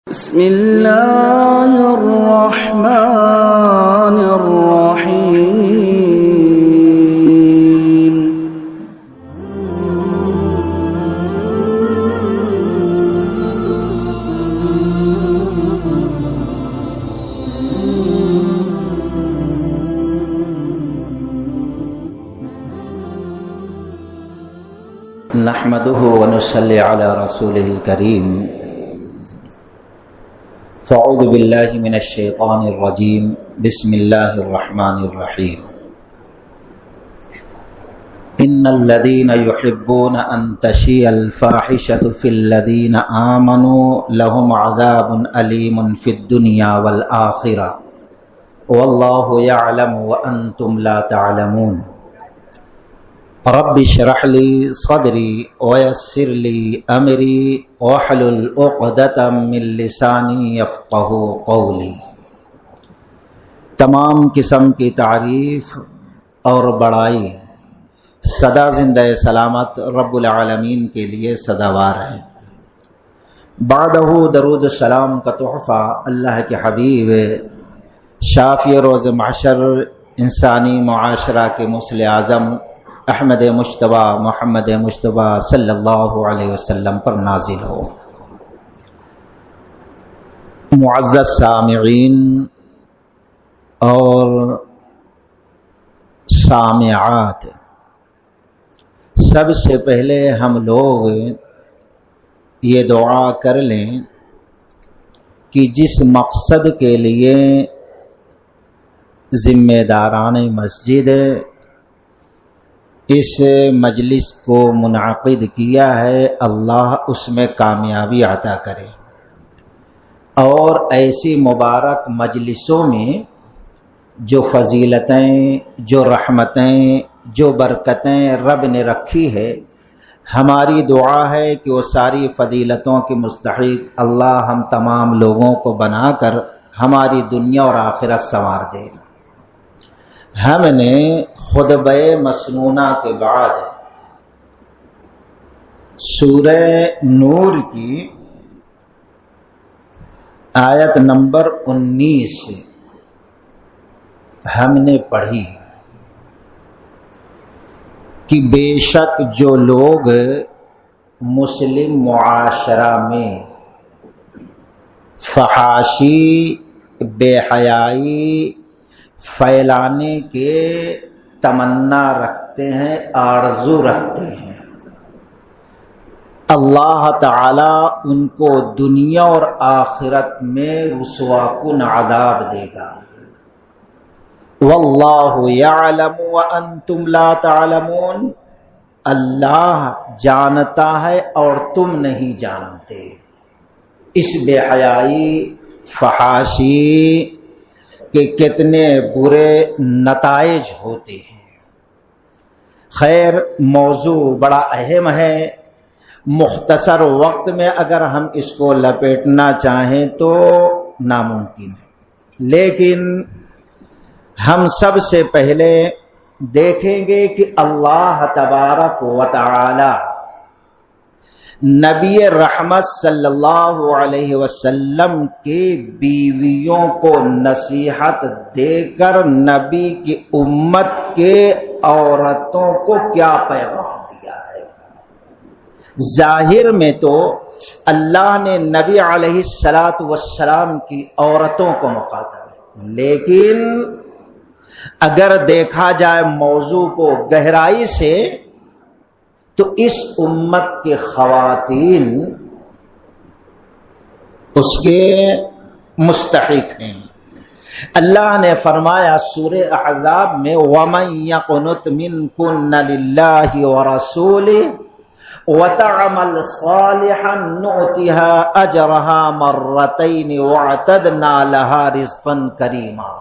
بسم الله الرحمن الرحيم. نحمده ونصلي على رسوله الكريم. فاعوذ بالله من الشيطان الرجيم. بسم الله الرحمن الرحيم. ان الذين يحبون ان تشيع الفاحشة في الذين آمنوا لهم عذاب أليم في الدنيا والآخرة والله يعلم وأنتم لا تعلمون. رب اشرح لي صدري ويسر لي امري واحلل عقدة من لساني يفقهوا قولي. تمام قسم کی تعریف اور بڑائی سدا زندہ سلامت رب العالمین کے لیے سداوار ہے. بعدہ درود السلام کا تحفہ اللہ کے حبیب شافی روز محشر انسانی معاشرہ کے مصلح اعظم احمد مجتبیٰ محمد مجتبیٰ صلی اللہ علیہ وسلم پر نازل ہو. معزز سامعین اور سامعات، سب سے پہلے ہم لوگ یہ دعا کر لیں کہ جس مقصد کے لیے ذمہ داران مسجد اس مجلس کو منعقد کیا ہے، اللہ اس میں کامیابی عطا کرے اور ایسی مبارک مجلسوں میں جو فضیلتیں، جو رحمتیں، جو برکتیں رب نے رکھی ہے، ہماری دعا ہے کہ وہ ساری فضیلتوں کے مستحق اللہ ہم تمام لوگوں کو بنا کر ہماری دنیا اور آخرت سنوار دے. ہم نے خطبہ مسنونہ کے بعد سورہ نور کی آیت نمبر 19 ہم نے پڑھی کہ بے شک جو لوگ مسلم معاشرہ میں فحاشی، بے حیائی پھیلانے کے تمنا رکھتے ہیں، آرزو رکھتے ہیں، اللہ تعالی ان کو دنیا اور آخرت میں رسوا کن عذاب دے گا. واللہ یعلم وانتم لا تعلمون. اللہ جانتا ہے اور تم نہیں جانتے. اس بے حیائی، فحاشی کہ کتنے برے نتائج ہوتے ہیں. خیر، موضوع بڑا اہم ہے. مختصر وقت میں اگر ہم اس کو لپیٹنا چاہیں تو ناممکن ہے، لیکن ہم سب سے پہلے دیکھیں گے کہ اللہ تبارک و تعالی نبی رحمت صلی اللہ علیہ وسلم کے بیویوں کو نصیحت دے کر نبی کی امت کے عورتوں کو کیا پیغام دیا ہے. ظاہر میں تو اللہ نے نبی علیہ السلام کی عورتوں کو مخاطب ہے، لیکن اگر دیکھا جائے موضوع کو گہرائی سے تو اس امت کے خواتین اس کے مستحق ہیں. اللہ نے فرمایا سورہ احزاب میں وَمَن يَقْنُتْ مِنكُنَّ لِلَّهِ وَرَسُولِهِ وَتَعْمَلْ صَالِحًا نُؤْتِهَا أَجْرَهَا مَرَّتَيْنِ وَأَعْتَدْنَا لَهَا رِزْقًا كَرِيمًا.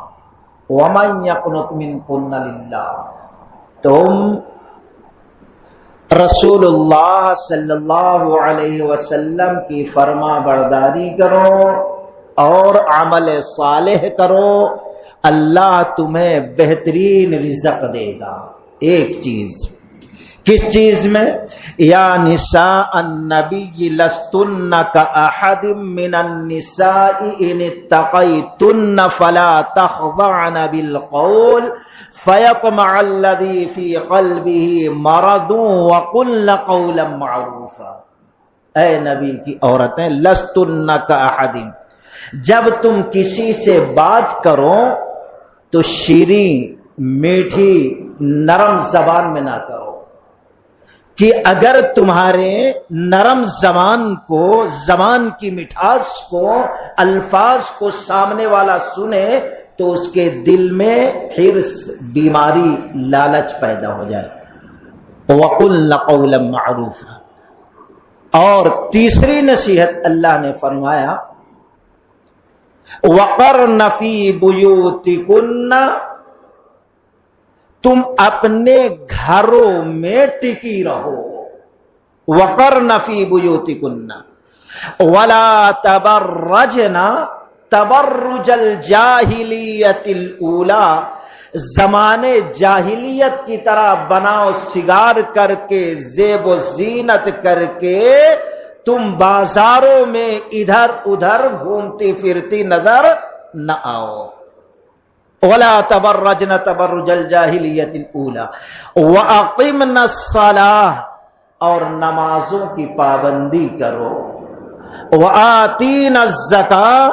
وَمَن يَقْنُتْ مِنكُنَّ لِلَّهِ، تم رسول اللہ صلی اللہ علیہ وسلم کی فرما برداری کرو اور عمل صالح کرو، اللہ تمہیں بہترین رزق دے گا. ایک چیز کس چیز میں؟ یا نساء النبی لستن کاحد من النساء ان اتقیتن فلا تخضعن بالقول فیطمع الذی فی قلبہ مرض وقلن قولا معروفا۔ اے نبی کی عورتیں، لستن کاحد، جب تم کسی سے بات کرو تو شیریں، میٹھی، نرم زبان میں نہ کرو، کہ اگر تمہارے نرم زبان کو، زبان کی مٹھاس کو، الفاظ کو سامنے والا سنے تو اس کے دل میں حرص، بیماری، لالچ پیدا ہو جائے۔ وَقُلْنَ قَوْلًا مَعْرُوفًا۔ اور تیسری نصیحت اللہ نے فرمایا وَقَرْنَ فِي بُيُوتِكُنَّ، تم اپنے گھروں میں ٹکی رہو۔ وَقَرْنَ فِي بُيُوتِكُنَّ وَلَا تَبَرَّجْنَ تَبَرُّجَ الْجَاهِلِيَّةِ الْأُولَى، زمانے جاہلیت کی طرح بناؤ سگار کر کے، زیب و زینت کر کے تم بازاروں میں ادھر ادھر گھومتی پھرتی نظر نہ آؤ۔ وَلَا تَبَرَّجْنَ تَبَرُّجَ الْجَاهِلِيَّةِ الْأُولَى وَأَقِمْنَ الصَّلَاةَ، اور نمازوں کی پابندی کرو۔ وَآتِينَ الزَّكَاةَ،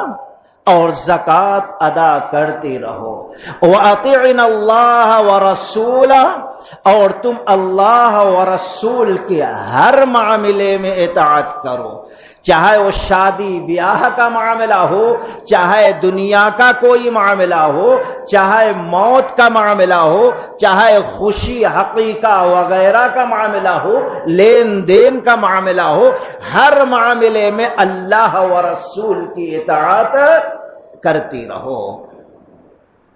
اور زکوٰۃ ادا کرتے رہو۔ وَأَطِعْنَ اللَّهَ وَرَسُولَهُ، اور تم اللہ و رسول کے ہر معاملے میں اطاعت کرو، چاہے وہ شادی بیاہ کا معاملہ ہو، چاہے دنیا کا کوئی معاملہ ہو، چاہے موت کا معاملہ ہو، چاہے خوشی حقیقہ وغیرہ کا معاملہ ہو، لین دین کا معاملہ ہو، ہر معاملے میں اللہ و رسول کی اطاعت کرتی رہو۔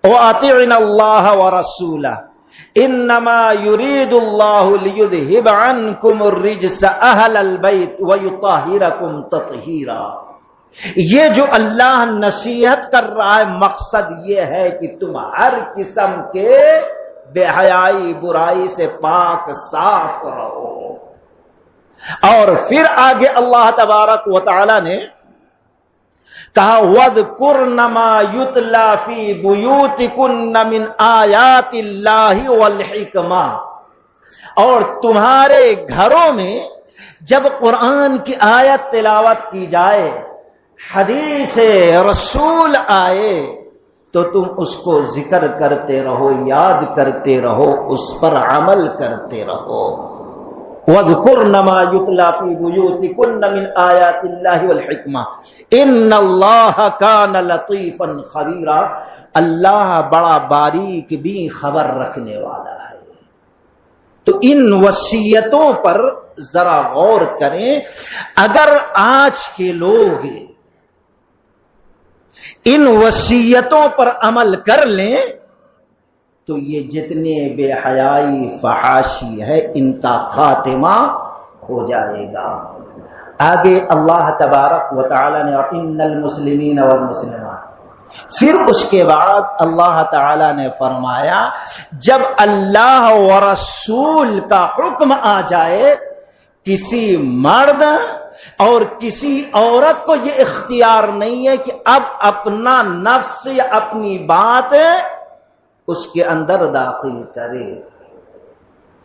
وَأَطِعْنَ اللَّهَ وَرَسُولَهُ إِنَّمَا يُرِيدُ اللَّهُ لِيُذْهِبَ عَنْكُمُ الرِّجْسَ أَهْلَ الْبَيْتِ وَيُطَهِّرَكُمْ تَطْهِيرًا، یہ جو اللہ نصیحت کر رہا ہے مقصد یہ ہے کہ تم ہر قسم کے بے حیائی، برائی سے پاک صاف رہو۔ اور پھر آگے اللہ تبارک و تعالی نے کہا وَاذْكُرْنَ مَا يُتْلَى فِي بُيُوتِكُنَّ مِنْ آيَاتِ اللَّهِ وَالْحِكْمَةِ، اور تمہارے گھروں میں جب قرآن کی آیت تلاوت کی جائے، حدیث رسول آئے تو تم اس کو ذکر کرتے رہو، یاد کرتے رہو، اس پر عمل کرتے رہو۔ وَاذْكُرْنَ مَا يُتْلَى فِي بُيُوتِكُنَّ مِنْ آيَاتِ اللَّهِ وَالْحِكْمَةِ إِنَّ اللَّهَ كَانَ لَطِيفًا خَبِيرًا، اللہ بڑا باریک بھی خبر رکھنے والا ہے۔ تو ان وصیتوں پر ذرا غور کریں۔ اگر آج کے لوگ ان وصیتوں پر عمل کر لیں تو یہ جتنے بے حیائی، فحاشی ہے، ان کا خاتمہ ہو جائے گا۔ آگے اللہ تبارک و تعالی نے ان المسلمین والمسلمات، پھر اس کے بعد اللہ تعالی نے فرمایا جب اللہ و رسول کا حکم آ جائے، کسی مرد اور کسی عورت کو یہ اختیار نہیں ہے کہ اب اپنا نفس یا اپنی بات اس کے اندر داخل کرے۔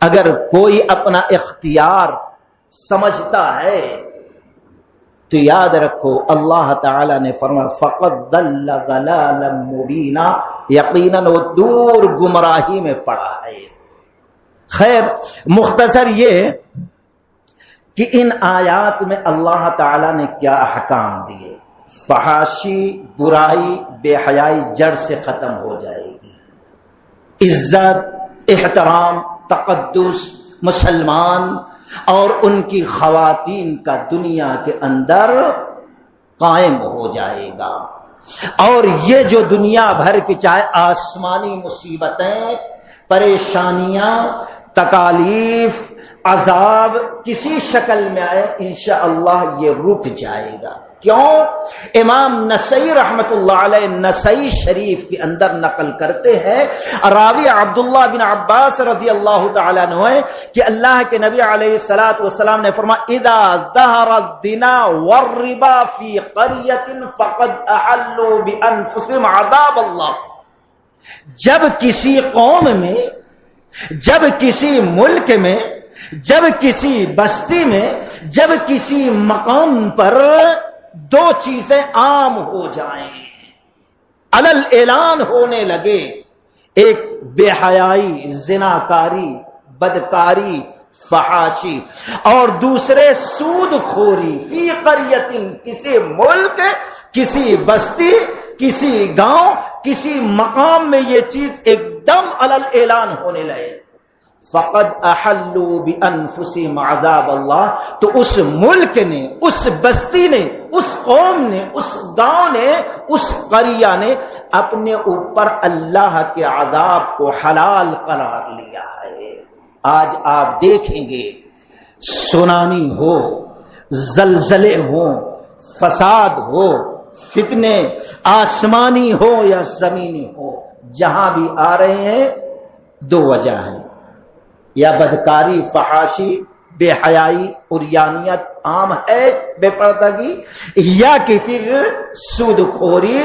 اگر کوئی اپنا اختیار سمجھتا ہے تو یاد رکھو اللہ تعالی نے فرمایا فَقَدْ ضَلَّ ضَلَالًا مُبِينًا، یقیناً وہ دور گمراہی میں پڑا ہے۔ خیر، مختصر یہ کہ ان آیات میں اللہ تعالی نے کیا احکام دیے۔ فحاشی، برائی، بے حیائی جڑ سے ختم ہو جائے گی۔ عزت، احترام، تقدس مسلمان اور ان کی خواتین کا دنیا کے اندر قائم ہو جائے گا۔ اور یہ جو دنیا بھر کی چاہے آسمانی مصیبتیں، پریشانیاں، تکالیف، عذاب کسی شکل میں آئے، انشاءاللہ یہ رک جائے گا۔ کیوں؟ امام نسائی رحمت اللہ علیہ نسائی شریف کے اندر نقل کرتے ہیں، راوی عبداللہ بن عباس رضی اللہ تعالیٰ عنہ ہے کہ اللہ کے نبی علیہ الصلوۃ والسلام نے فرمایا اذا ظہر الزنا والربا فی قریۃ فقد احلوا بانفسهم عذاب اللہ. جب کسی قوم میں، جب کسی ملک میں، جب کسی بستی میں، جب کسی مقام پر دو چیزیں عام ہو جائیں، علل اعلان ہونے لگے، ایک بے حیائی، زناکاری، بدکاری، فحاشی، اور دوسرے سود خوری، فی قریۃ، کسی ملک، کسی بستی، کسی گاؤں، کسی مقام میں یہ چیز ایک دم علل اعلان ہونے لگے، فقد احلوا بانفسهم عذاب اللہ، تو اس ملک نے، اس بستی نے، اس قوم نے، اس گاؤں نے، اس قریہ نے اپنے اوپر اللہ کے عذاب کو حلال قرار لیا ہے. آج آپ دیکھیں گے سونامی ہو، زلزلے ہو، فساد ہو، فتنے آسمانی ہو یا زمینی ہو، جہاں بھی آ رہے ہیں دو وجہ ہیں، یا بدکاری، فحاشی، بے حیائی، عریانیت عام ہے، بے پردگی، یا کہ پھر سود خوری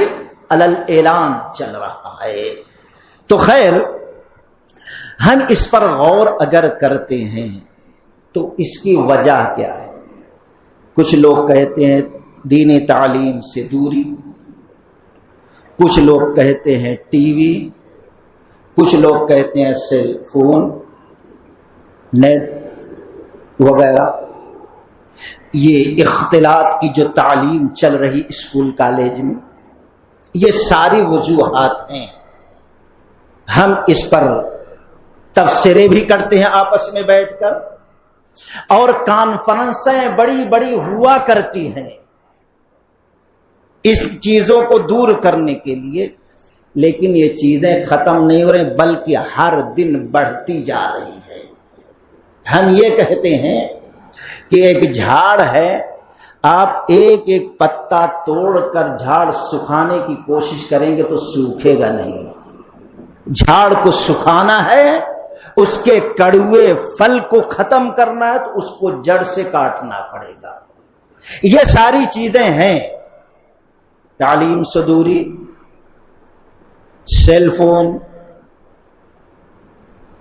علل اعلان چل رہا ہے. تو خیر ہم اس پر غور اگر کرتے ہیں تو اس کی وجہ کیا ہے؟ کچھ لوگ کہتے ہیں دینی تعلیم سے دوری، کچھ لوگ کہتے ہیں ٹی وی، کچھ لوگ کہتے ہیں سیل فون، نیٹ وغیرہ. یہ اختلاط کی جو تعلیم چل رہی اسکول کالج میں، یہ ساری وجوہات ہیں. ہم اس پر تبصرے بھی کرتے ہیں آپس میں بیٹھ کر، اور کانفرنسیں بڑی بڑی ہوا کرتی ہیں اس چیزوں کو دور کرنے کے لیے، لیکن یہ چیزیں ختم نہیں ہو رہی بلکہ ہر دن بڑھتی جا رہی ہے. ہم یہ کہتے ہیں کہ ایک جھاڑ ہے، آپ ایک ایک پتا توڑ کر جھاڑ سکھانے کی کوشش کریں گے تو سوکھے گا نہیں. جھاڑ کو سکھانا ہے، اس کے کڑوے پھل کو ختم کرنا ہے تو اس کو جڑ سے کاٹنا پڑے گا. یہ ساری چیزیں ہیں، تعلیم سے دوری، سیل فون،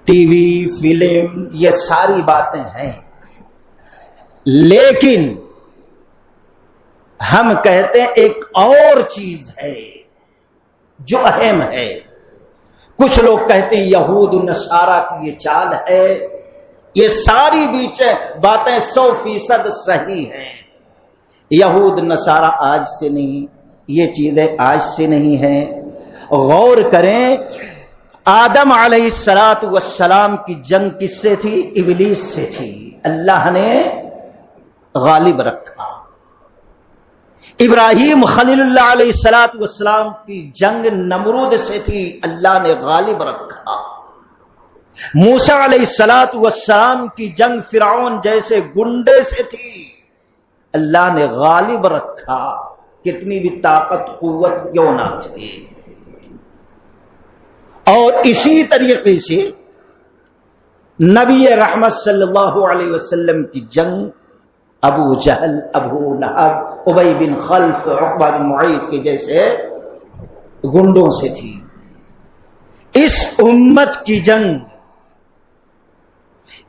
ٹی وی، فلم، یہ ساری باتیں ہیں. لیکن ہم کہتے ہیں ایک اور چیز ہے جو اہم ہے. کچھ لوگ کہتے ہیں یہود نصارہ کی یہ چال ہے. یہ ساری بیچ باتیں 100% صحیح ہیں. یہود نصارہ آج سے نہیں، یہ چیزیں آج سے نہیں ہیں. غور کریں، آدم علیہ السلام کی جنگ کس سے تھی؟ ابلیس سے تھی. اللہ نے غالب رکھا. ابراہیم خلیل اللہ علیہ السلام کی جنگ نمرود سے تھی، اللہ نے غالب رکھا. موسیٰ علیہ السلام کی جنگ فرعون جیسے گنڈے سے تھی، اللہ نے غالب رکھا، کتنی بھی طاقت قوت کیوں نہ تھی. اور اسی طریقے سے نبی رحمت صلی اللہ علیہ وسلم کی جنگ ابو جہل، ابو لہب، ابی بن خلف، عقبہ بن معیط کے جیسے گنڈوں سے تھی. اس امت کی جنگ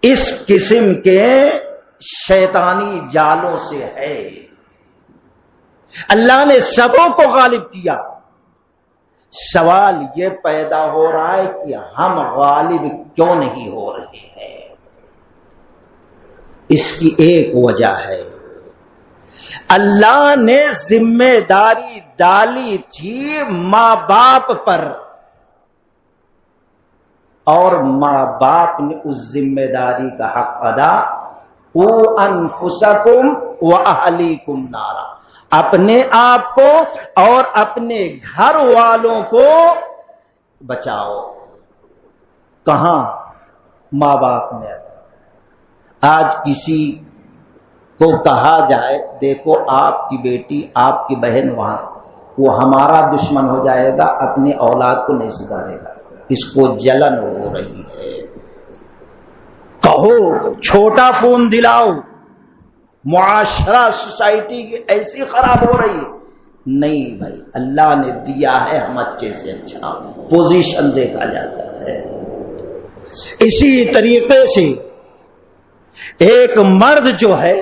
اس قسم کے شیطانی جالوں سے ہے. اللہ نے سبوں کو غالب کیا. سوال یہ پیدا ہو رہا ہے کہ ہم غالب کیوں نہیں ہو رہے ہیں؟ اس کی ایک وجہ ہے، اللہ نے ذمہ داری ڈالی تھی ماں باپ پر، اور ماں باپ نے اس ذمہ داری کا حق ادا، قُوا أَنفُسَكُمْ وَأَهْلِيكُمْ نَارًا، اپنے آپ کو اور اپنے گھر والوں کو بچاؤ. کہاں؟ ماں باپ نے. آج کسی کو کہا جائے دیکھو آپ کی بیٹی آپ کی بہن وہاں، وہ ہمارا دشمن ہو جائے گا، اپنی اولاد کو نہیں سدھارے گا، اس کو جلن ہو رہی ہے، کہو چھوٹا فون دلاؤ، معاشرہ سوسائٹی کی ایسی خراب ہو رہی ہے۔ نہیں بھائی، اللہ نے دیا ہے، ہم اچھے سے اچھا پوزیشن دیکھا جاتا ہے۔ اسی طریقے سے ایک مرد جو ہے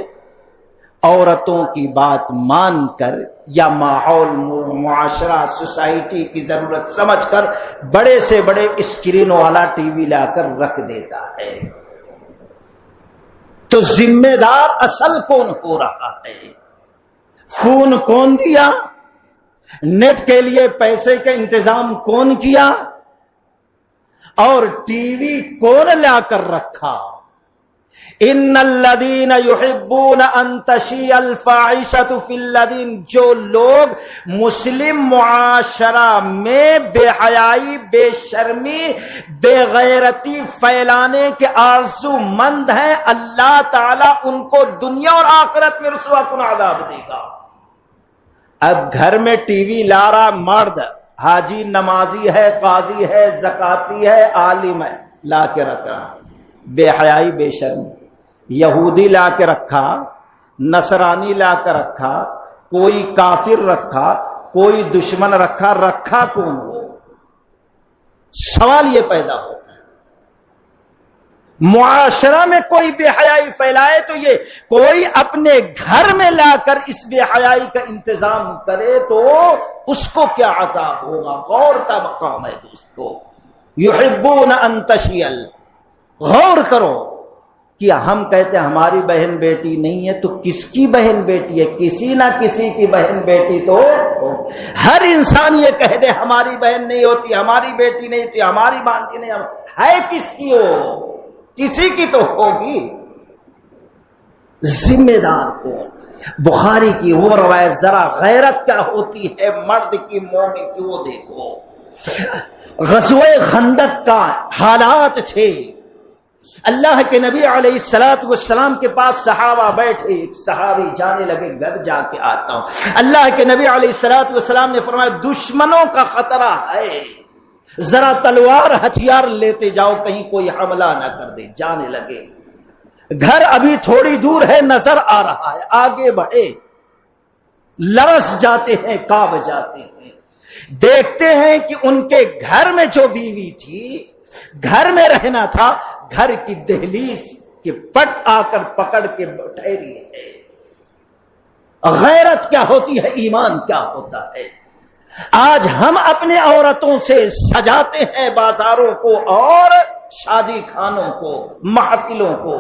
عورتوں کی بات مان کر یا ماحول معاشرہ سوسائٹی کی ضرورت سمجھ کر بڑے سے بڑے اسکرین والا ٹی وی لا کر رکھ دیتا ہے، تو ذمہ دار اصل کون ہو رہا ہے؟ فون کون دیا؟ نیٹ کے لیے پیسے کا انتظام کون کیا؟ اور ٹی وی کون لا کر رکھا؟ ان الذین یحبون ان تشیع الفاحشۃ فی الذین، جو لوگ مسلم معاشرہ میں بے حیائی، بے شرمی، بے غیرتی پھیلانے کے آرزو مند ہیں، اللہ تعالیٰ ان کو دنیا اور آخرت میں رسوا کن عذاب دے گا۔ اب گھر میں ٹی وی لا رہا مرد، حاجی، نمازی ہے، قاضی ہے، زکاتی ہے، عالم ہے، لا کے رکھ رہا، بے حیائی، بے شرمی۔ یہودی لا کے رکھا، نصرانی لا کے رکھا، کوئی کافر رکھا، کوئی دشمن رکھا، رکھا کون ہو؟ سوال یہ پیدا ہوتا ہے۔ معاشرہ میں کوئی بے حیائی پھیلائے تو یہ کوئی اپنے گھر میں لا کر اس بے حیائی کا انتظام کرے تو اس کو کیا عذاب ہوگا؟ غور کا مقام ہے دوستو۔ یحبون ان تشیع، غور کرو کہ ہم کہتے ہیں ہماری بہن بیٹی نہیں ہے، تو کس کی بہن بیٹی ہے؟ کسی نہ کسی کی بہن بیٹی تو ہر انسان یہ کہہ دے ہماری بہن نہیں ہوتی، ہماری بیٹی نہیں ہوتی، ہماری بانجی نہیں ہے، کس کی ہو؟ کسی کی تو ہوگی۔ ذمہ دار کون؟ بخاری کی وہ روایت، ذرا غیرت کیا ہوتی ہے مرد کی، مومن کی، وہ دیکھو۔ غزوہ خندق کا حالات تھے، اللہ کے نبی علیہ الصلوۃ والسلام کے پاس صحابہ بیٹھے، ایک صحابی جانے لگے گھر جا کے آتا ہوں، اللہ کے نبی علیہ الصلوۃ والسلام نے فرمایا دشمنوں کا خطرہ ہے، ذرا تلوار ہتھیار لیتے جاؤ کہیں کوئی حملہ نہ کر دے۔ جانے لگے، گھر ابھی تھوڑی دور ہے، نظر آ رہا ہے، آگے بڑھے، لرس جاتے ہیں، کانپ جاتے ہیں، دیکھتے ہیں کہ ان کے گھر میں جو بیوی تھی، گھر میں رہنا تھا، گھر کی دہلیز کے پٹ آ کر پکڑ کے ٹھہری ہے۔ غیرت کیا ہوتی ہے، ایمان کیا ہوتا ہے۔ آج ہم اپنے عورتوں سے سجاتے ہیں بازاروں کو اور شادی خانوں کو، محفلوں کو۔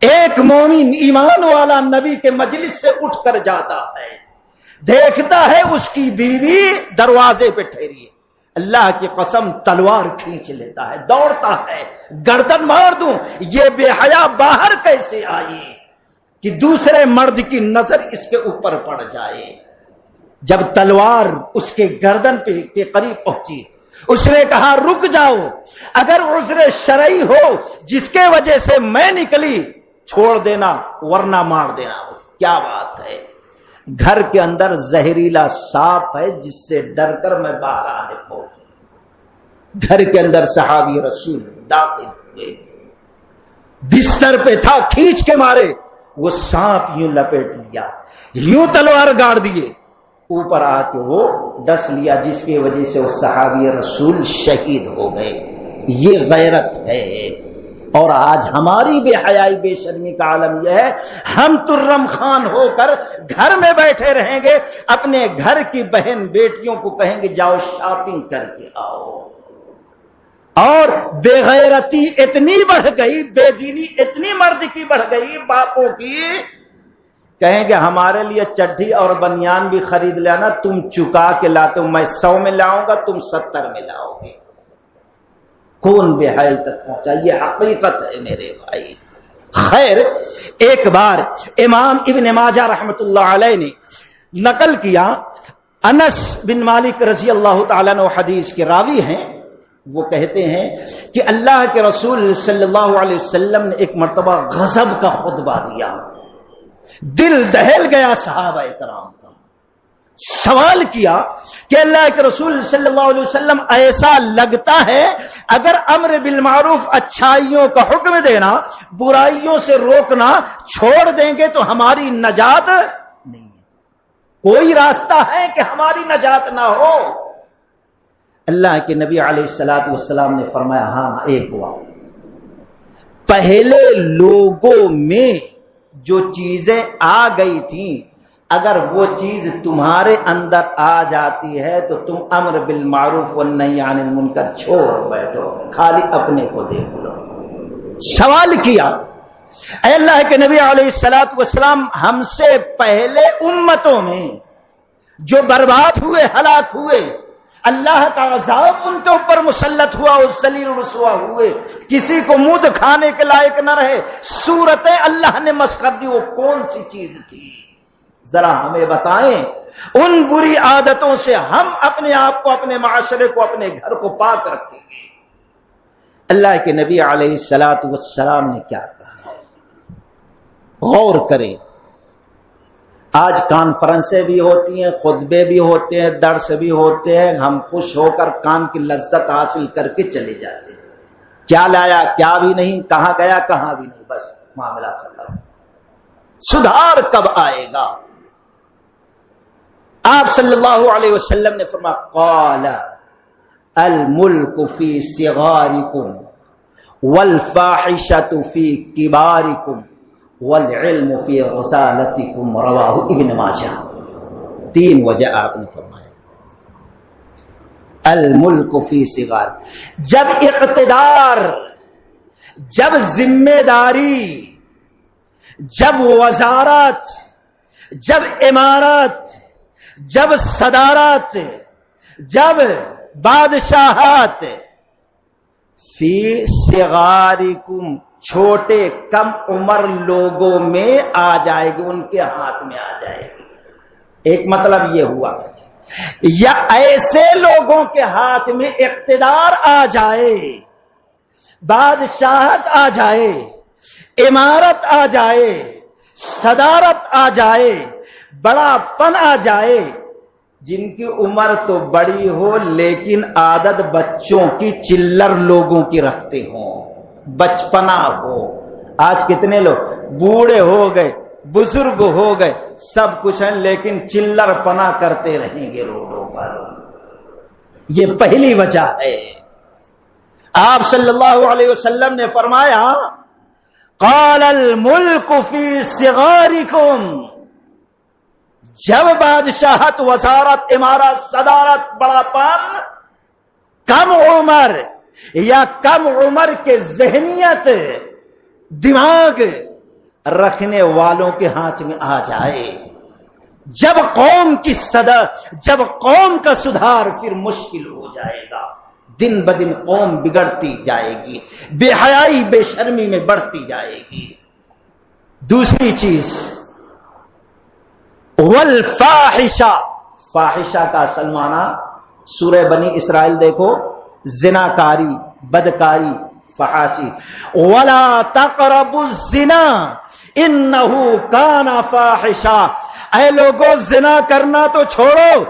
ایک مومن ایمان والا نبی کے مجلس سے اٹھ کر جاتا ہے، دیکھتا ہے اس کی بیوی دروازے پہ ٹھہری ہے، اللہ کی قسم تلوار کھینچ لیتا ہے، دوڑتا ہے، گردن مار دوں، یہ بے حیا باہر کیسے آئی کہ دوسرے مرد کی نظر اس کے اوپر پڑ جائے۔ جب تلوار اس کے گردن کے قریب پہنچی، اس نے کہا رک جاؤ، اگر عذر شرعی ہو جس کے وجہ سے میں نکلی چھوڑ دینا، ورنہ مار دینا۔ کیا بات ہے، گھر کے اندر زہریلا سانپ ہے جس سے ڈر کر میں باہر آنے کو۔ گھر کے اندر صحابی رسول داخل ہوئے، بستر پہ تھا، کھینچ کے مارے، وہ سانپ یوں لپیٹ لیا، یوں تلوار گاڑ دیے، اوپر آ کے وہ ڈس لیا، جس کی وجہ سے وہ صحابی رسول شہید ہو گئے۔ یہ غیرت ہے۔ اور آج ہماری بے حیائی، بے شرمی کا عالم یہ ہے، ہم ترم خان ہو کر گھر میں بیٹھے رہیں گے، اپنے گھر کی بہن بیٹیوں کو کہیں گے جاؤ شاپنگ کر کے آؤ۔ اور بے غیرتی اتنی بڑھ گئی، بے دینی اتنی مرد کی بڑھ گئی، باپوں کی، کہیں گے ہمارے لیے چڈی اور بنیان بھی خرید لینا، تم چکا کے لاتے ہو، میں 100 میں لاؤں گا، تم 70 میں لاؤ گے۔ کون بے حیائی تک پہنچا، یہ حقیقت ہے میرے بھائی۔ خیر، ایک بار امام ابن ماجہ رحمت اللہ علیہ نے نقل کیا، انس بن مالک رضی اللہ تعالیٰ عنہ حدیث کے راوی ہیں، وہ کہتے ہیں کہ اللہ کے رسول صلی اللہ علیہ وسلم نے ایک مرتبہ غضب کا خطبہ دیا، دل دہل گیا صحابہ کرام کا. سوال کیا کہ اللہ کے رسول صلی اللہ علیہ وسلم ایسا لگتا ہے اگر امر بالمعروف اچھائیوں کا حکم دینا برائیوں سے روکنا چھوڑ دیں گے تو ہماری نجات نہیں ہے, کوئی راستہ ہے کہ ہماری نجات نہ ہو؟ اللہ کے نبی علیہ الصلوۃ والسلام نے فرمایا ہاں ایک ہوا. پہلے لوگوں میں جو چیزیں آ گئی تھیں اگر وہ چیز تمہارے اندر آ جاتی ہے تو تم امر بالمعروف والنہی عن المنکر چھوڑ بیٹھو, خالی اپنے کو دیکھ لو. سوال کیا اے اللہ کے نبی علیہ الصلوۃ والسلام ہم سے پہلے امتوں میں جو برباد ہوئے, ہلاک ہوئے, اللہ کا عذاب ان کے اوپر مسلط ہوا, اس ذلیل و رسوا ہوئے, کسی کو منہ دکھانے کے لائق نہ رہے, صورتیں اللہ نے مسخر دی, وہ کون سی چیز تھی ذرا ہمیں بتائیں. ان بری عادتوں سے ہم اپنے آپ کو, اپنے معاشرے کو, اپنے گھر کو پاک رکھیں گے. اللہ کے نبی علیہ الصلوۃ والسلام نے کیا کہا ہے غور کریں. آج کانفرنسیں بھی ہوتی ہیں, خطبے بھی ہوتے ہیں, درس بھی ہوتے ہیں, ہم خوش ہو کر کان کی لذت حاصل کر کے چلے جاتے ہیں. کیا لایا کیا بھی نہیں, کہاں گیا کہاں بھی نہیں, بس معاملہ ختم. سدھار کب آئے گا؟ آپ صلی اللہ علیہ وسلم نے فرمایا قال الملک فی صغارکم والفاحشۃ فی کبارکم والعلم فی غسالتکم, رواہ ابن ماجہ. 3 وجہ آپ نے فرمایا. الملک فی صغار, جب اقتدار, جب ذمہ داری, جب وزارت, جب امارت, جب صدارت, جب بادشاہت, فی صغارکم چھوٹے کم عمر لوگوں میں آ جائے گی, ان کے ہاتھ میں آ جائے گی. ایک مطلب یہ ہوا, یا ایسے لوگوں کے ہاتھ میں اقتدار آ جائے, بادشاہت آ جائے, امارت آ جائے, صدارت آ جائے, بڑا پن آ جائے, جن کی عمر تو بڑی ہو لیکن عادت بچوں کی, چلر لوگوں کی رکھتے ہوں, بچپنا ہو. آج کتنے لوگ بوڑھے ہو گئے, بزرگ ہو گئے, سب کچھ ہیں لیکن چلر پنا کرتے رہیں گے روڈوں پر. یہ پہلی وجہ ہے. آپ صلی اللہ علیہ وسلم نے فرمایا قال الملک فی صغارکم, جب بادشاہت, وزارت, امارت, صدارت, بڑا پن کم عمر یا کم عمر کے ذہنیت, دماغ رکھنے والوں کے ہاتھ میں آ جائے, جب قوم کی جب قوم کا سدھار پھر مشکل ہو جائے گا. دن بدن قوم بگڑتی جائے گی, بے حیائی بے شرمی میں بڑھتی جائے گی. دوسری چیز والفاحشہ, فاحشہ کا اصل معنی سورہ بنی اسرائیل دیکھو, زناکاری, بدکاری, فحاشی. ولا تقربوا الزنا انہ کان فاحشہ, اے لوگوں زنا کرنا تو چھوڑو,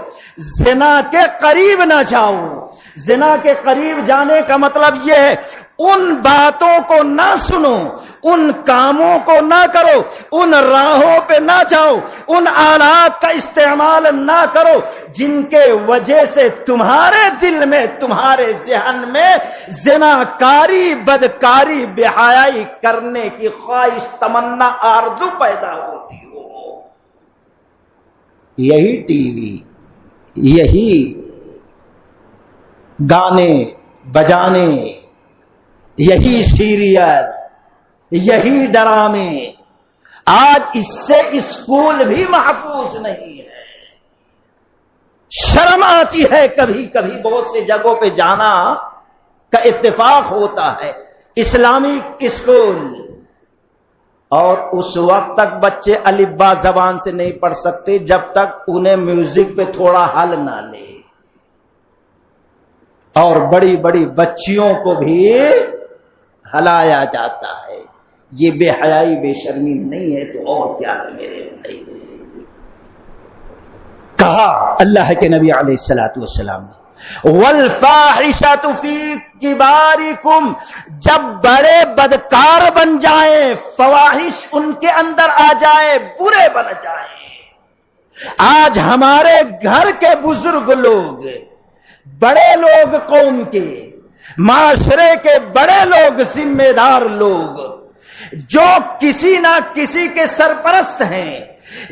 زنا کے قریب نہ جاؤ. زنا کے قریب جانے کا مطلب یہ ہے ان باتوں کو نہ سنو, ان کاموں کو نہ کرو, ان راہوں پہ نہ جاؤ, ان آلات کا استعمال نہ کرو جن کے وجہ سے تمہارے دل میں, تمہارے ذہن میں زناکاری, بدکاری, بے حیائی کرنے کی خواہش, تمنا, آرزو پیدا ہوتی ہو. یہی ٹی وی, یہی گانے بجانے, یہی سیریل, یہی ڈرامے, آج اس سے اسکول بھی محفوظ نہیں ہے. شرم آتی ہے کبھی کبھی بہت سے جگہوں پہ جانا کا اتفاق ہوتا ہے, اسلامک اسکول, اور اس وقت تک بچے الف با زبان سے نہیں پڑھ سکتے جب تک انہیں میوزک پہ تھوڑا حل نہ لے. اور بڑی بڑی بچیوں کو بھی ہلایا جاتا ہے. یہ بے حیائی بے شرمی نہیں ہے تو اور کیا ہے میرے بھائی؟ کہا اللہ کے نبی علیہ الصلوۃ والسلام نے والفاحشۃ فی کبارکم، جب بڑے بدکار بن جائیں، فواحش ان کے اندر آ جائے، برے بن جائیں۔ آج ہمارے گھر کے بزرگ لوگ، بڑے لوگ، قوم کے، معاشرے کے بڑے لوگ، ذمہ دار لوگ، جو کسی نہ کسی کے سرپرست ہیں،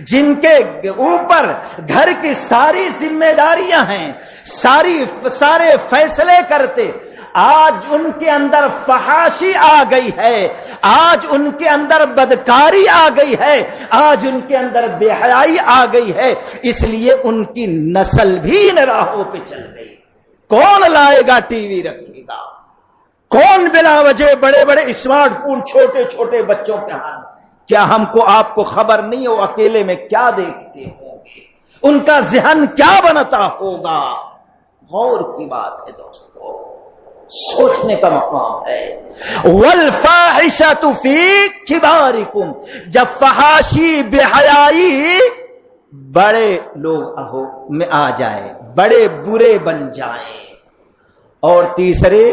جن کے اوپر گھر کی ساری ذمہ داریاں ہیں، سارے فیصلے کرتے، آج ان کے اندر فحاشی آ گئی ہے، آج ان کے اندر بدکاری آ گئی ہے، آج ان کے اندر بے حیائی آ گئی ہے، اس لیے ان کی نسل بھی ان راہوں پہ چل گئی۔ کون لائے گا ٹی وی رکھے گا؟ کون بلا وجہ بڑے بڑے اسمارٹ فون چھوٹے چھوٹے بچوں کے ہاتھ؟ کیا ہم کو آپ کو خبر نہیں ہو اکیلے میں کیا دیکھتے ہوں گے، ان کا ذہن کیا بنتا ہوگا؟ غور کی بات ہے دوستو، سوچنے کا مقام ہے۔ والفاحشۃ فی کبارکم، جب فحاشی بے حیائی بڑے لوگ میں آ جائے، بڑے برے بن جائیں۔ اور تیسرے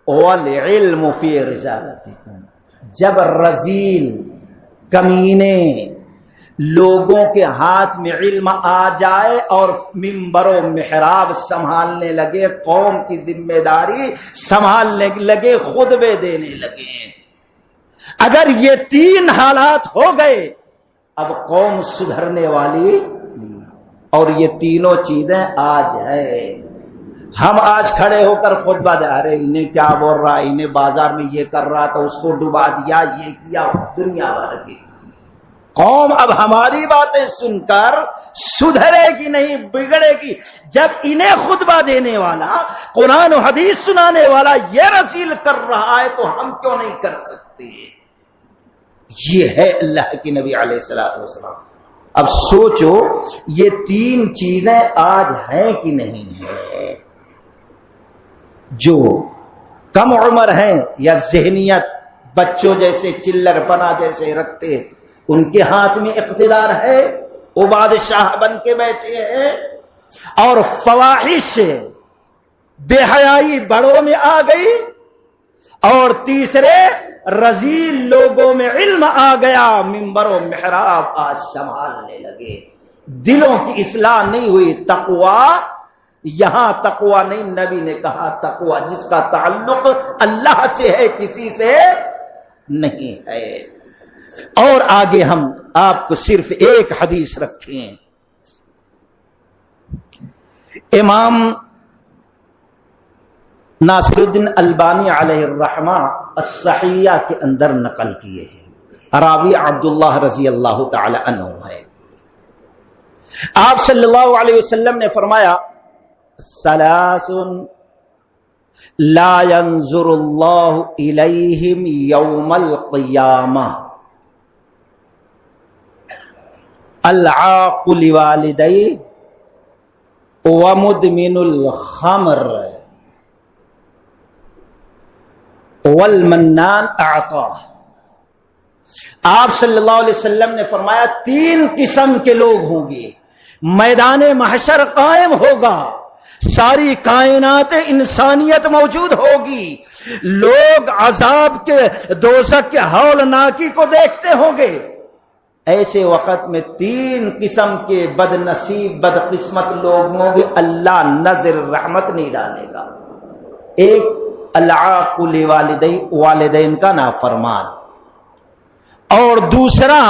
والعلم فی رذالتکم، جب رذیل کمینے لوگوں کے ہاتھ میں علم آ جائے اور ممبر و محراب سنبھالنے لگے، قوم کی ذمہ داری سنبھالنے لگے، خطبے دینے لگے، اگر یہ تین حالات ہو گئے اب قوم سدھرنے والی نہیں۔ اور یہ تینوں چیزیں آج ہے۔ ہم آج کھڑے ہو کر خطبہ دے رہے، انہیں کیا بول رہا، انہیں بازار میں یہ کر رہا تو اس کو ڈبا دیا، یہ کیا، دنیا بھر کی قوم اب ہماری باتیں سن کر سدھرے گی نہیں، بگڑے گی۔ جب انہیں خطبہ دینے والا، قرآن و حدیث سنانے والا یہ رسیل کر رہا ہے تو ہم کیوں نہیں کر سکتے؟ یہ ہے اللہ کے نبی علیہ الصلوۃ والسلام۔ اب سوچو یہ تین چیزیں آج ہیں کہ نہیں ہیں؟ جو کم عمر ہیں یا ذہنیت بچوں جیسے چلر پنا جیسے رکھتے، ان کے ہاتھ میں اقتدار ہے، وہ بادشاہ بن کے بیٹھے ہیں۔ اور فواحش بے حیائی بڑوں میں آ گئی، اور تیسرے رذیل لوگوں میں علم آ گیا، ممبر و محراب آج سنبھالنے لگے، دلوں کی اصلاح نہیں ہوئی۔ تقوی یہاں تقوی نہیں، نبی نے کہا تقوی جس کا تعلق اللہ سے ہے، کسی سے نہیں ہے۔ اور آگے ہم آپ کو صرف ایک حدیث رکھیں، امام ناصر الدین البانی علیہ الرحمہ الصحیحہ کے اندر نقل کیے ہیں، راوی عبداللہ رضی اللہ تعالی عنہ ہے۔ آپ صلی اللہ علیہ وسلم نے فرمایا ثلاث لا ينظر اللہ الیہم یوم القیامہ، العاق لوالدیہ ومدمن الخمر والمنان اعطاہ۔ آپ صلی اللہ علیہ وسلم نے فرمایا تین قسم کے لوگ ہوں گے، میدان محشر قائم ہوگا، ساری کائنات انسانیت موجود ہوگی، لوگ عذاب کے دوزخ کے ہولناکی کو دیکھتے ہوں گے۔ ایسے وقت میں تین قسم کے بد نصیب بدقسمت لوگوں کو اللہ نظر رحمت نہیں ڈالے گا۔ ایک العاق لوالدیہ، والدین کا نافرمان، اور دوسرا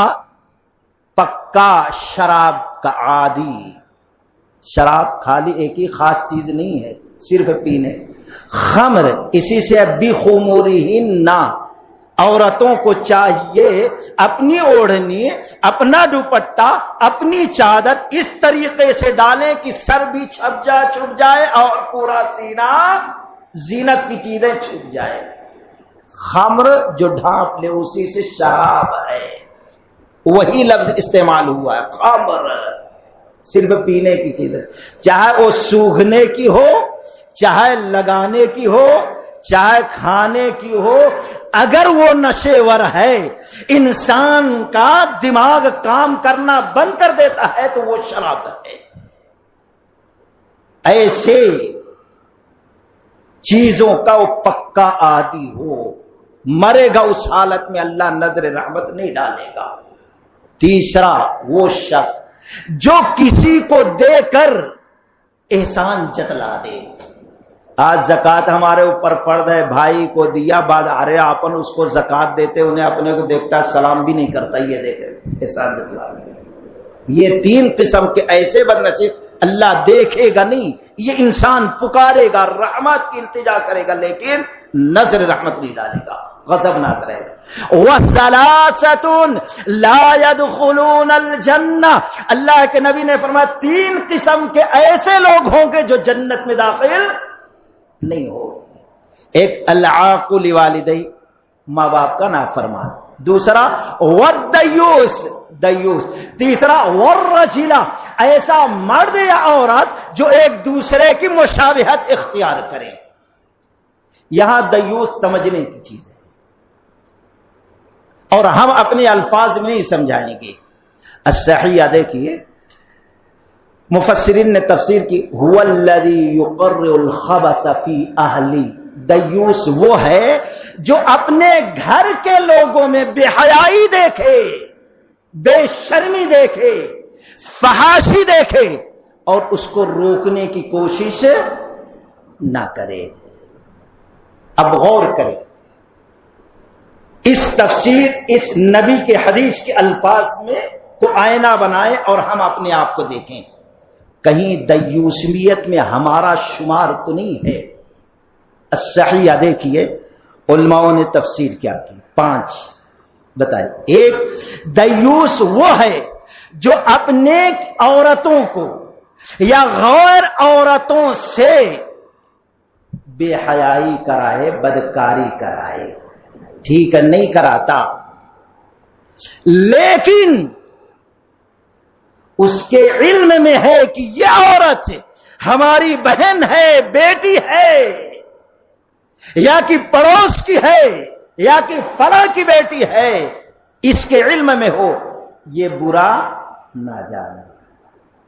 پکا شراب کا عادی۔ شراب خالی ایک ہی خاص چیز نہیں ہے صرف پینے، خمر، اسی سے بھی خمورہن، عورتوں کو چاہیے اپنی اوڑھنی، اپنا دوپٹہ، اپنی چادر اس طریقے سے ڈالیں کہ سر بھی چھپ جائے اور پورا سینہ زینت کی چیزیں چھپ جائے۔ خمر جو ڈھانپ لے اسی سے شراب ہے، وہی لفظ استعمال ہوا ہے، خمر صرف پینے کی چیز ہے، چاہے وہ سوکھنے کی ہو، چاہے لگانے کی ہو، چاہے کھانے کی ہو، اگر وہ نشیور ہے، انسان کا دماغ کام کرنا بند کر دیتا ہے تو وہ شراب ہے۔ ایسے چیزوں کا وہ پکا عادی ہو، مرے گا اس حالت میں اللہ نظر رحمت نہیں ڈالے گا۔ تیسرا وہ شخص جو کسی کو دے کر احسان جتلا دے۔ آج زکوٰۃ ہمارے اوپر فرض ہے، بھائی کو دیا، بعد ارے آپن اس کو زکوٰۃ دیتے، انہیں اپنے کو دیکھتا سلام بھی نہیں کرتا، یہ دیکھے احسان جتلا دے۔ یہ تین قسم کے ایسے بدنصیب اللہ دیکھے گا نہیں، یہ انسان پکارے گا، رحمت کی التجا کرے گا، لیکن نظر رحمت نہیں ڈالے گا، غضب نہ کرے گا۔ وَثَلَاثَةٌ لَا يَدْخُلُونَ الْجَنَّةَ، اللہ کے نبی نے فرمایا تین قسم کے ایسے لوگ ہوں گے جو جنت میں داخل نہیں ہو۔ ایک العاق لوالدی، ماں باپ کا نافرمان، دوسرا والدیوس، دیوس، تیسرا والرجلہ، ایسا مرد یا عورت جو ایک دوسرے کی مشابہت اختیار کرے۔ یہاں دیوس سمجھنے کی چیز ہے اور ہم اپنے الفاظ میں نہیں سمجھائیں گے۔ الصحیح دیکھیے مفسرین نے تفسیر کی، هو الذی یقرر الخبث فی اہلی، دیوس وہ ہے جو اپنے گھر کے لوگوں میں بے حیائی دیکھے، بے شرمی دیکھے، فحاشی دیکھے اور اس کو روکنے کی کوشش نہ کرے۔ اب غور کریں، اس تفسیر اس نبی کے حدیث کے الفاظ میں کو آئینہ بنائیں اور ہم اپنے آپ کو دیکھیں، کہیں دیوسمیت میں ہمارا شمار تو نہیں ہے۔ الصحیح دیکھیے علماء نے تفسیر کیا کی، 5 بتائے۔ ایک، دیوس وہ ہے جو اپنے عورتوں کو یا غیر عورتوں سے بے حیائی کرائے، بدکاری کرائے، ٹھیک ہے نہیں کراتا، لیکن اس کے علم میں ہے کہ یہ عورت ہماری بہن ہے، بیٹی ہے، یا کہ پڑوس کی ہے، یا کہ فلاں کی بیٹی ہے، اس کے علم میں ہو، یہ برا نہ جانے،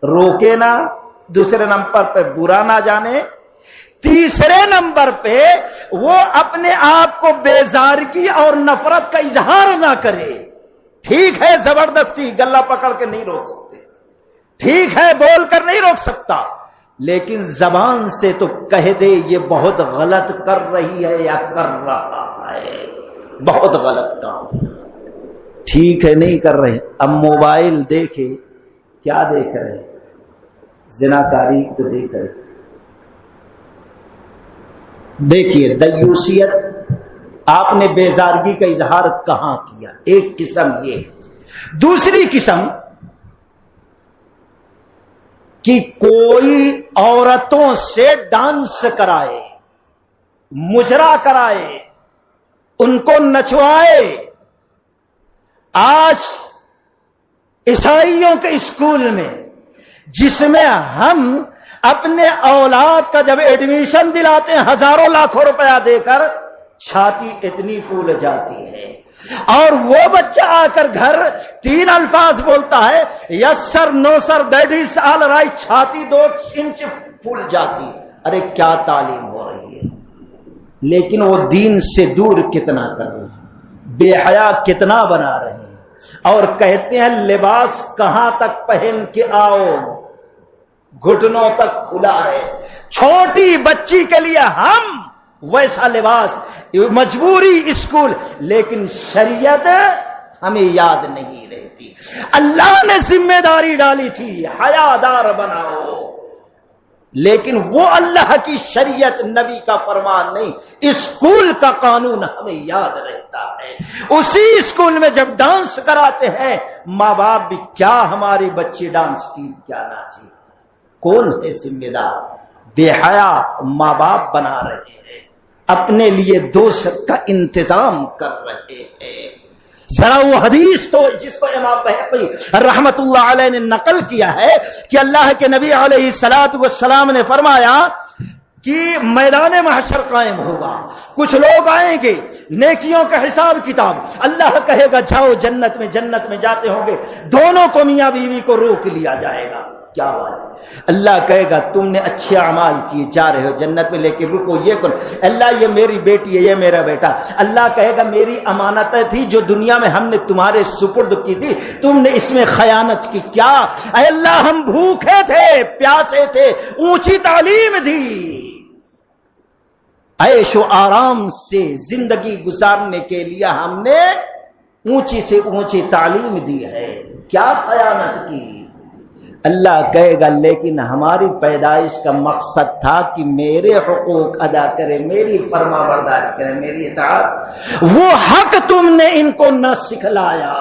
روکے نہ، دوسرے نمبر پہ برا نہ جانے، تیسرے نمبر پہ وہ اپنے آپ کو بیزارگی اور نفرت کا اظہار نہ کرے۔ ٹھیک ہے زبردستی گلا پکڑ کے نہیں روک سکتے، ٹھیک ہے بول کر نہیں روک سکتا، لیکن زبان سے تو کہہ دے یہ بہت غلط کر رہی ہے یا کر رہا ہے، بہت غلط کام، ٹھیک ہے نہیں کر رہے۔ اب موبائل دیکھے، کیا دیکھ رہے؟ زناکاری تو دیکھ رہے۔ دیکھیے دیوسیت، آپ نے بیزارگی کا اظہار کہاں کیا؟ ایک قسم یہ، دوسری قسم کہ کوئی عورتوں سے ڈانس کرائے، مجرا کرائے، ان کو نچوائے۔ آج عیسائیوں کے اسکول میں جس میں ہم اپنے اولاد کا جب ایڈمیشن دلاتے ہیں ہزاروں لاکھوں روپیہ دے کر، چھاتی اتنی پھول جاتی ہے اور وہ بچہ آ کر گھر 3 الفاظ بولتا ہے، یس سر، نو سر، دیٹ از آل رائٹ، چھاتی 2 انچ پھول جاتی۔ ارے کیا تعلیم ہو رہی ہے، لیکن وہ دین سے دور کتنا کر رہے ہیں، بے حیا کتنا بنا رہے ہیں، اور کہتے ہیں لباس کہاں تک پہن کے آؤ، گھٹنوں تک کھلا ہے۔ چھوٹی بچی کے لیے ہم ویسا لباس، مجبوری اسکول، لیکن شریعت ہمیں یاد نہیں رہتی۔ اللہ نے ذمہ داری ڈالی تھی حیادار بناؤ، لیکن وہ اللہ کی شریعت، نبی کا فرمان نہیں، اسکول کا قانون ہمیں یاد رہتا ہے۔ اسی اسکول میں جب ڈانس کراتے ہیں، ماں باپ بھی کیا ہماری بچی ڈانس کی کیا ناچی، کون ہے ذمہ دار؟ بے حیا ماں باپ بنا رہے ہیں، اپنے لیے دوست کا انتظام کر رہے ہیں۔ ذرا وہ حدیث تو جس کو امام بہقی رحمت اللہ علیہ نے نقل کیا ہے کہ اللہ کے نبی علیہ الصلوۃ والسلام نے فرمایا کہ میدان محشر قائم ہوگا، کچھ لوگ آئیں گے، نیکیوں کا حساب کتاب، اللہ کہے گا جاؤ جنت میں جاتے ہوں گے، دونوں کو میاں بیوی کو روک لیا جائے گا، کیا بات ہے؟ اللہ کہے گا تم نے اچھے اعمال کیے، جا رہے ہو جنت میں، لیکن رکو یہ کون؟ اللہ یہ میری بیٹی ہے، یہ میرا بیٹا۔ اللہ کہے گا میری امانتیں تھی جو دنیا میں ہم نے تمہارے سپرد کی تھی، تم نے اس میں خیانت کی، کیا؟ اے اللہ ہم بھوکے تھے، پیاسے تھے، اونچی تعلیم دی، عیش و آرام سے زندگی گزارنے کے لیے ہم نے اونچی سے اونچی تعلیم دی ہے، کیا خیانت کی؟ اللہ کہے گا لیکن ہماری پیدائش کا مقصد تھا کہ میرے حقوق ادا کرے، میری فرما برداری کرے، میری اطاعت، وہ حق تم نے ان کو نہ سکھلایا،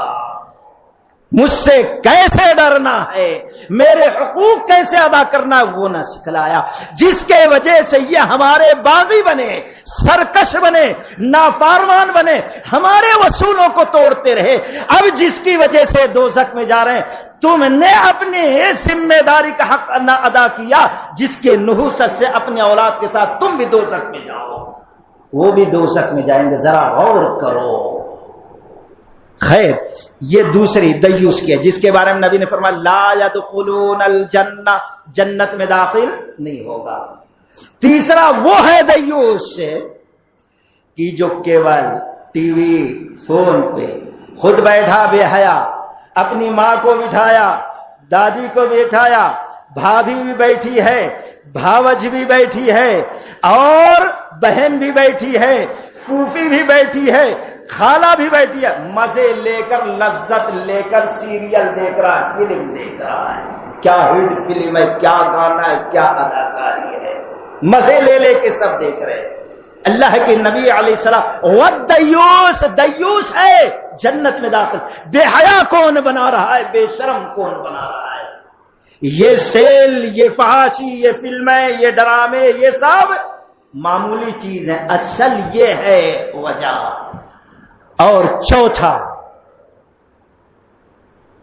مجھ سے کیسے ڈرنا ہے، میرے حقوق کیسے ادا کرنا ہے وہ نہ سکھلایا، جس کے وجہ سے یہ ہمارے باغی بنے، سرکش بنے، نافرمان بنے، ہمارے اصولوں کو توڑتے رہے۔ اب جس کی وجہ سے دوزخ میں جا رہے ہیں، تم نے اپنی ذمہ داری کا حق نہ ادا کیا، جس کے نحوست سے اپنے اولاد کے ساتھ تم بھی دوزخ میں جاؤ، وہ بھی دوزخ میں جائیں گے، ذرا غور کرو۔ خیر، یہ دوسری دیوس کی ہے، جس کے بارے میں نبی نے فرمایا لا يدخلون الجنہ، جنت میں داخل نہیں ہوگا۔ تیسرا وہ ہے دیوس کہ جو کیول ٹی وی فون پہ خود بیٹھا بے حیا، اپنی ماں کو بٹھایا، دادی کو بٹھایا، بھابھی بھی بیٹھی ہے، بھاوج بھی بیٹھی ہے، اور بہن بھی بیٹھی ہے، پھوپھی بھی بیٹھی ہے، خالہ بھی بیٹھی ہے، مزے لے کر لذت لے کر سیریل دیکھ رہا ہے، فلم دیکھ رہا ہے، کیا ہٹ فلم ہے، کیا گانا ہے، کیا اداکاری ہے، مزے لے لے کے سب دیکھ رہے ہیں۔ اللہ کے نبی علیہ السلام والدیوس، دیوس ہے جنت میں داخل، بے حیا کون بنا رہا ہے، بے شرم کون بنا رہا ہے؟ یہ سیل، یہ فحاشی، یہ فلمیں، یہ ڈرامے، یہ سب معمولی چیز ہے، اصل یہ ہے وجہ۔ اور چوتھا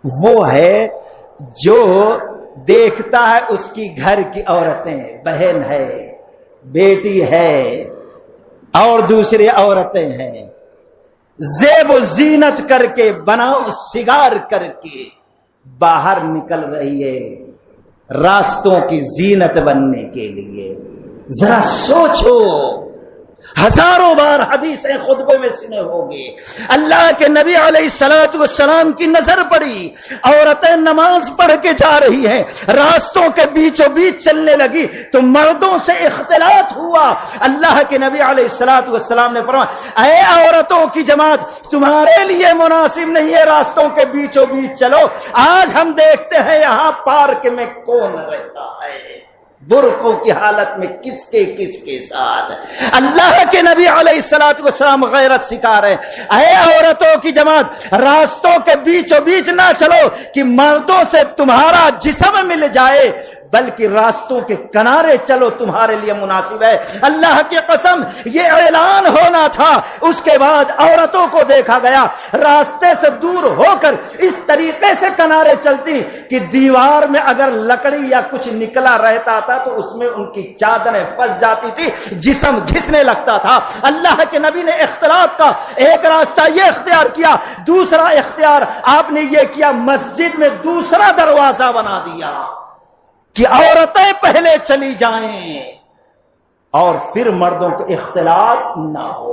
وہ ہے جو دیکھتا ہے اس کی گھر کی عورتیں، بہن ہے، بیٹی ہے، اور دوسری عورتیں ہیں، زیب و زینت کر کے، بناؤ سگار کر کے باہر نکل رہی ہے راستوں کی زینت بننے کے لیے۔ ذرا سوچو، ہزاروں بار حدیثیں خطبے میں سنے ہوگے، اللہ کے نبی علیہ الصلوۃ والسلام کی نظر پڑی، عورتیں نماز پڑھ کے جا رہی ہیں، راستوں کے بیچوں بیچ چلنے لگی تو مردوں سے اختلاط ہوا۔ اللہ کے نبی علیہ الصلوۃ والسلام نے فرمایا اے عورتوں کی جماعت، تمہارے لیے مناسب نہیں ہے راستوں کے بیچوں بیچ چلو۔ آج ہم دیکھتے ہیں یہاں پارک میں کون رہتا ہے، برقعوں کی حالت میں کس کے ساتھ۔ اللہ کے نبی علیہ الصلوۃ والسلام غیرت سکھا رہے ہیں، اے عورتوں کی جماعت، راستوں کے بیچوں بیچ نہ چلو کہ مردوں سے تمہارا جسم مل جائے، بلکہ راستوں کے کنارے چلو، تمہارے لیے مناسب ہے۔ اللہ کی قسم یہ اعلان ہونا تھا، اس کے بعد عورتوں کو دیکھا گیا راستے سے دور ہو کر اس طریقے سے کنارے چلتی کہ دیوار میں اگر لکڑی یا کچھ نکلا رہتا تھا تو اس میں ان کی چادریں پھنس جاتی تھی، جسم گھسنے لگتا تھا۔ اللہ کے نبی نے اختلاط کا ایک راستہ یہ اختیار کیا، دوسرا اختیار آپ نے یہ کیا، مسجد میں دوسرا دروازہ بنا دیا کہ عورتیں پہلے چلی جائیں اور پھر مردوں کو اختلاط نہ ہو۔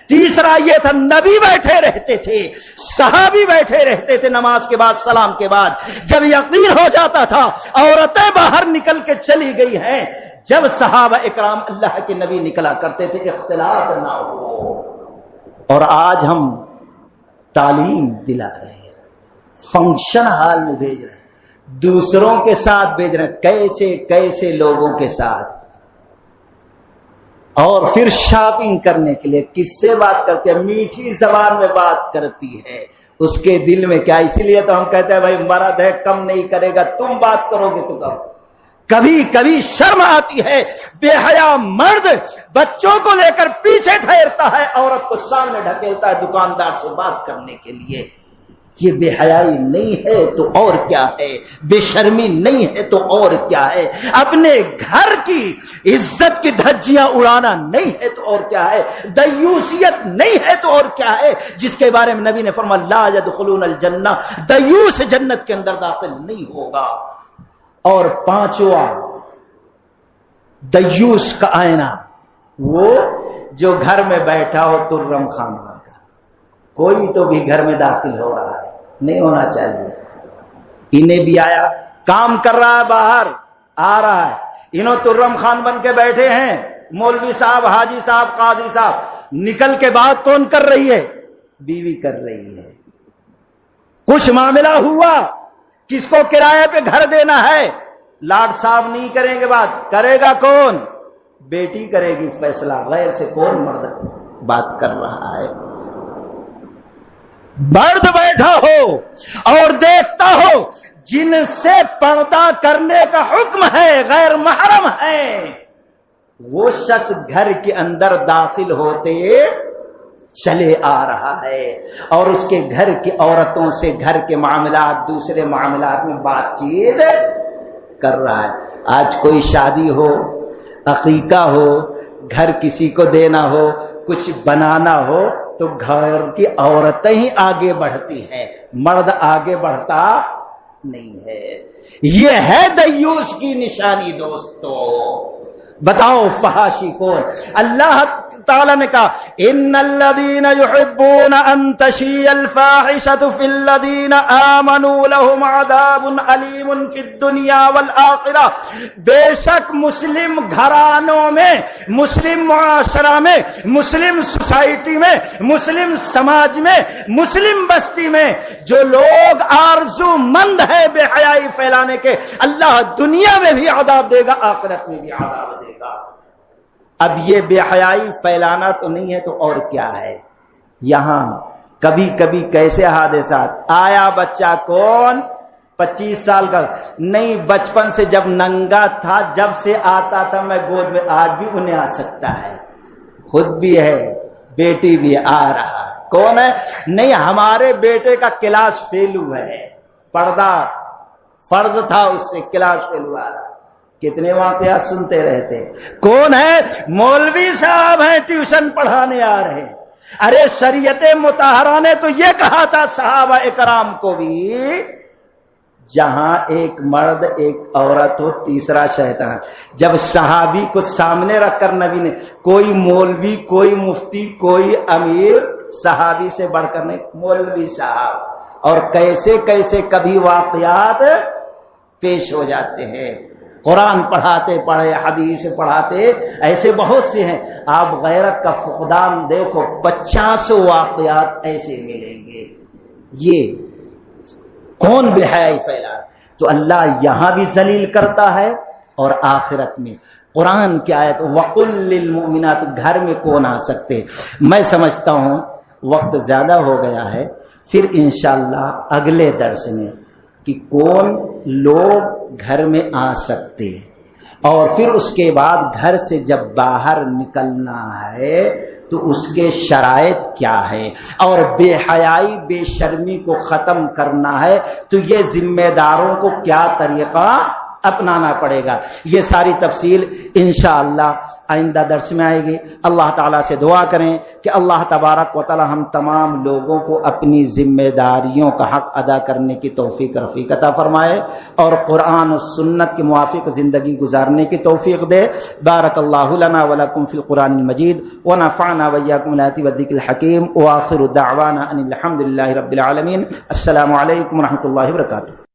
تیسرا یہ تھا، نبی بیٹھے رہتے تھے، صحابی بیٹھے رہتے تھے، نماز کے بعد، سلام کے بعد جب یقین ہو جاتا تھا عورتیں باہر نکل کے چلی گئی ہیں، جب صحابہ اکرام اللہ کے نبی نکلا کرتے تھے اختلاط نہ ہو۔ اور آج ہم تعلیم دلا رہے ہیں، فنکشن ہال میں بھیج رہے ہیں، دوسروں کے ساتھ بھیج رہے ہیں، کیسے کیسے لوگوں کے ساتھ، اور پھر شاپنگ کرنے کے لیے کس سے بات کرتے ہیں، میٹھی زبان میں بات کرتی ہے، اس کے دل میں کیا۔ اسی لیے تو ہم کہتے ہیں بھائی مرد ہے کم نہیں کرے گا، تم بات کرو گے تو کبھی کبھی شرم آتی ہے، بے حیا مرد بچوں کو لے کر پیچھے ٹھہرتا ہے، عورت کو سامنے ڈھکیلتا ہے دکاندار سے بات کرنے کے لیے۔ یہ بے حیائی نہیں ہے تو اور کیا ہے، بے شرمی نہیں ہے تو اور کیا ہے، اپنے گھر کی عزت کی دھجیاں اڑانا نہیں ہے تو اور کیا ہے، دیوسیت نہیں ہے تو اور کیا ہے، جس کے بارے میں نبی نے فرمایا لا يدخلون الجنہ، دیوس جنت کے اندر داخل نہیں ہوگا۔ اور پانچواں دیوس کا آئینہ، وہ جو گھر میں بیٹھا ہو ترم خان کا، کوئی تو بھی گھر میں داخل ہو رہا ہے، نہیں ہونا چاہیے۔ انہیں بھی آیا، کام کر رہا ہے، باہر آ رہا ہے، انہوں ترم خان بن کے بیٹھے ہیں، مولوی صاحب، حاجی صاحب، قاضی صاحب، نکل کے بات کون کر رہی ہے؟ بیوی کر رہی ہے۔ کچھ معاملہ ہوا، کس کو کرائے پہ گھر دینا ہے، لاڈ صاحب نہیں کریں گے، بات کرے گا کون؟ بیٹی کرے گی فیصلہ، غیر سے کون مرد بات کر رہا ہے؟ مرد بیٹھا ہو اور دیکھتا ہو جن سے پردہ کرنے کا حکم ہے، غیر محرم ہے، وہ شخص گھر کے اندر داخل ہوتے چلے آ رہا ہے اور اس کے گھر کی عورتوں سے گھر کے معاملات، دوسرے معاملات میں بات چیت کر رہا ہے۔ آج کوئی شادی ہو، عقیقہ ہو، گھر کسی کو دینا ہو، کچھ بنانا ہو تو گھر کی عورتیں ہی آگے بڑھتی ہیں، مرد آگے بڑھتا نہیں ہے۔ یہ ہے دیوس کی نشانی دوستو۔ بتاؤ فحاشی کون؟ اللہ تعالیٰ نے کہا ان الذین یحبون ان تشیع الفاحشۃ فی الذین آمنوا لهم عذاب علیم فی الدنیا والآخرہ، بے شک مسلم گھرانوں میں، مسلم معاشرہ میں، مسلم سوسائٹی میں، مسلم سماج میں، مسلم بستی میں جو لوگ آرزو مند ہے بے حیائی پھیلانے کے، اللہ دنیا میں بھی عذاب دے گا، آخرت میں بھی عذاب دے گا۔ اب یہ بے حیائی پھیلانا تو نہیں ہے تو اور کیا ہے؟ یہاں کبھی کبھی کیسے حادثات، آیا بچہ کون 25 سال کا نہیں، بچپن سے جب ننگا تھا، جب سے آتا تھا میں گود میں، آج بھی انہیں آ سکتا ہے، خود بھی ہے، بیٹی بھی آ رہا ہے۔ کون ہے؟ نہیں، ہمارے بیٹے کا کلاس فیل ہوا ہے، پردہ فرض تھا، اس سے کلاس فیل ہوا رہا۔ کتنے واقعات سنتے رہتے۔ کون ہے؟ مولوی صاحب ہیں، ٹیوشن پڑھانے آ رہے ہیں۔ ارے شریعت مطہرہ نے تو یہ کہا تھا صحابہ اکرام کو بھی، جہاں ایک مرد ایک عورت ہو تیسرا شیطان۔ جب صحابی کو سامنے رکھ کر نبی نے، کوئی مولوی، کوئی مفتی، کوئی امیر صحابی سے بڑھ کر نہیں، مولوی صاحب، اور کیسے کیسے کبھی واقعات پیش ہو جاتے ہیں۔ قرآن پڑھاتے پڑھے، حدیث پڑھاتے، ایسے بہت سے ہیں۔ آپ غیرت کا فقدان دیکھو، 50 واقعات ایسے ملیں گے۔ یہ کون بے حیائی پھیلا؟ تو اللہ یہاں بھی ذلیل کرتا ہے اور آخرت میں۔ قرآن کی آیت وَقُلْ لِلْمُؤْمِنَاتِ، گھر میں کون آ سکتے؟ میں سمجھتا ہوں وقت زیادہ ہو گیا ہے، پھر انشاءاللہ اگلے درس میں کہ کون لوگ گھر میں آ سکتے، اور پھر اس کے بعد گھر سے جب باہر نکلنا ہے تو اس کے شرائط کیا ہے، اور بے حیائی بے شرمی کو ختم کرنا ہے تو یہ ذمہ داروں کو کیا طریقہ اپنانا پڑے گا۔ یہ ساری تفصیل انشاءاللہ آئندہ درس میں آئے گی۔ اللہ تعالیٰ سے دعا کریں کہ اللہ تبارک و تعالیٰ ہم تمام لوگوں کو اپنی ذمہ داریوں کا حق ادا کرنے کی توفیق رفیق عطا فرمائے اور قرآن و سنت کے موافق زندگی گزارنے کی توفیق دے۔ بارک اللہ لنا ولکم فی القرآن المجید ونفعنا وإیاکم بالآیات والذکر الحکیم وآخر دعوانا ان الحمد للہ رب العالمین۔ السلام علیکم ورحمۃ اللہ وبرکاتہ۔